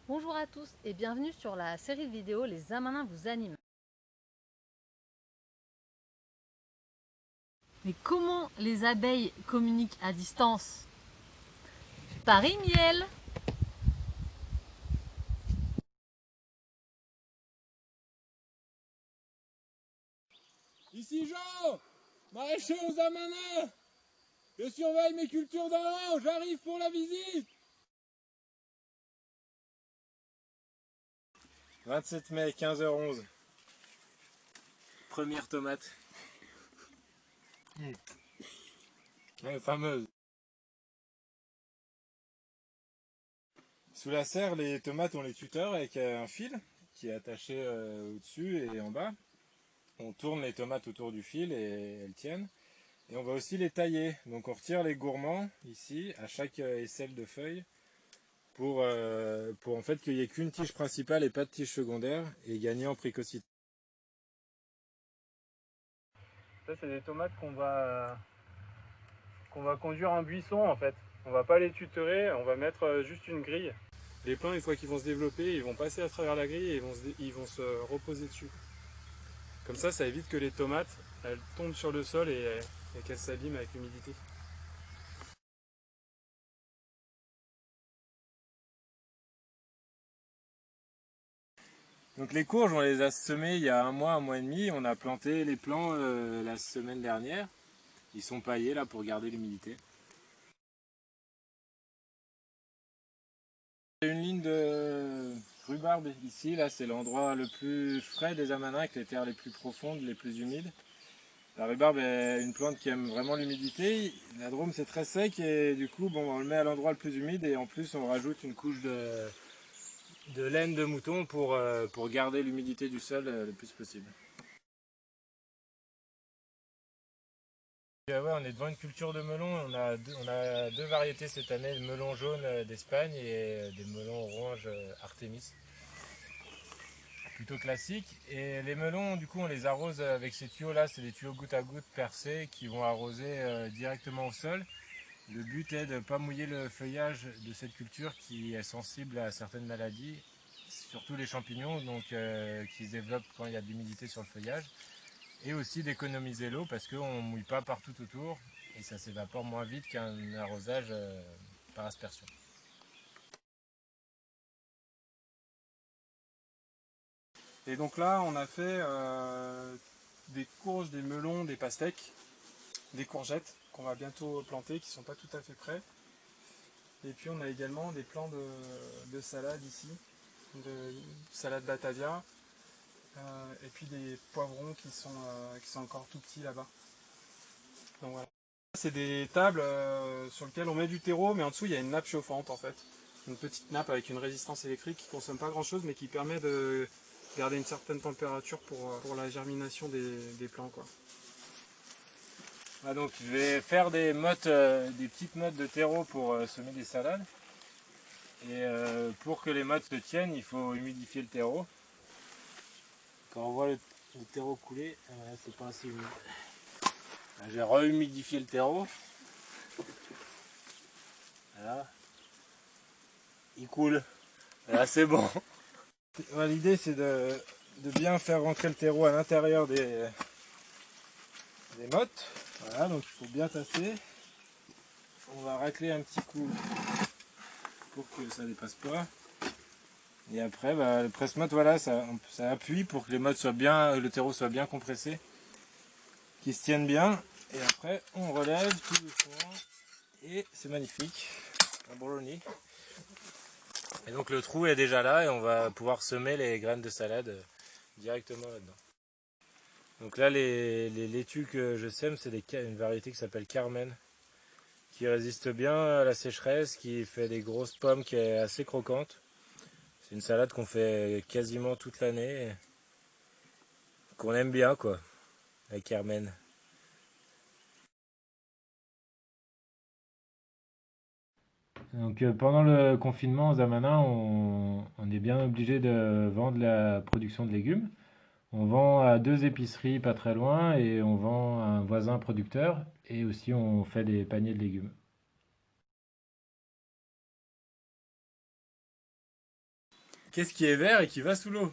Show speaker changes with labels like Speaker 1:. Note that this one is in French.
Speaker 1: Bonjour à tous et bienvenue sur la série de vidéos Les Amanins vous animent. Mais comment les abeilles communiquent à distance? Paris miel.
Speaker 2: Ici Jean, maraîcher aux Amanins. Je surveille mes cultures d'en haut, j'arrive pour la visite. 27 mai, 15h11. Première tomate. Ouais, fameuse. Sous la serre, les tomates, on les tuteur avec un fil qui est attaché au-dessus et en bas. On tourne les tomates autour du fil et elles tiennent. Et on va aussi les tailler. Donc on retire les gourmands ici, à chaque aisselle de feuilles, pour en fait qu'il n'y ait qu'une tige principale et pas de tige secondaire, et gagner en précocité. Ça, c'est des tomates qu'on va conduire en buisson en fait. On va pas les tutorer, on va mettre juste une grille. Les plants, une fois qu'ils vont se développer, ils vont passer à travers la grille et ils vont se reposer dessus. Comme ça évite que les tomates elles tombent sur le sol et qu'elles s'abîment avec l'humidité. Donc les courges, on les a semées il y a un mois et demi. On a planté les plants la semaine dernière. Ils sont paillés là pour garder l'humidité. Il y a une ligne de rhubarbe ici, là c'est l'endroit le plus frais des Amanins avec les terres les plus profondes, les plus humides. La rhubarbe est une plante qui aime vraiment l'humidité. La Drôme c'est très sec et du coup bon, on le met à l'endroit le plus humide et en plus on rajoute une couche de laine de mouton pour garder l'humidité du sol le plus possible. Ouais, on est devant une culture de melons. On a deux variétés cette année, le melon jaune d'Espagne et des melons orange Artemis. Plutôt classique. Et les melons, du coup, on les arrose avec ces tuyaux là, c'est des tuyaux goutte à goutte percés qui vont arroser directement au sol. Le but est de ne pas mouiller le feuillage de cette culture qui est sensible à certaines maladies, surtout les champignons, donc qui se développent quand il y a de l'humidité sur le feuillage. Et aussi d'économiser l'eau parce qu'on ne mouille pas partout autour et ça s'évapore moins vite qu'un arrosage par aspersion. Et donc là, on a fait des courges, des melons, des pastèques, des courgettes qu'on va bientôt planter, qui ne sont pas tout à fait prêts. Et puis on a également des plants de salade ici, de salade Batavia, et puis des poivrons qui sont encore tout petits là-bas. Donc voilà. C'est des tables sur lesquelles on met du terreau, mais en dessous il y a une nappe chauffante en fait. Une petite nappe avec une résistance électrique qui ne consomme pas grand chose, mais qui permet de garder une certaine température pour la germination des plants, quoi. Ah, donc je vais faire des mottes, des petites mottes de terreau pour semer des salades. Et pour que les mottes se tiennent, il faut humidifier le terreau. Quand on voit le terreau couler, c'est pas assez humide. J'ai rehumidifié le terreau. Voilà. Il coule. Là c'est bon. L'idée c'est de bien faire rentrer le terreau à l'intérieur des mottes. Voilà, donc il faut bien tasser. On va racler un petit coup pour que ça ne dépasse pas. Et après, le presse-motte, voilà, ça appuie pour que les mottes soient bien, le terreau soit bien compressé, qu'il se tienne bien. Et après, on relève tout doucement. Et c'est magnifique. Un brownie. Et donc le trou est déjà là et on va pouvoir semer les graines de salade directement là-dedans. Donc là, les laitues que je sème, c'est une variété qui s'appelle Carmen, qui résiste bien à la sécheresse, qui fait des grosses pommes, qui est assez croquante. C'est une salade qu'on fait quasiment toute l'année, qu'on aime bien quoi, la Carmen. Donc pendant le confinement aux Amanins, on est bien obligé de vendre la production de légumes. On vend à deux épiceries pas très loin et on vend à un voisin producteur et aussi on fait des paniers de légumes. Qu'est-ce qui est vert et qui va sous l'eau?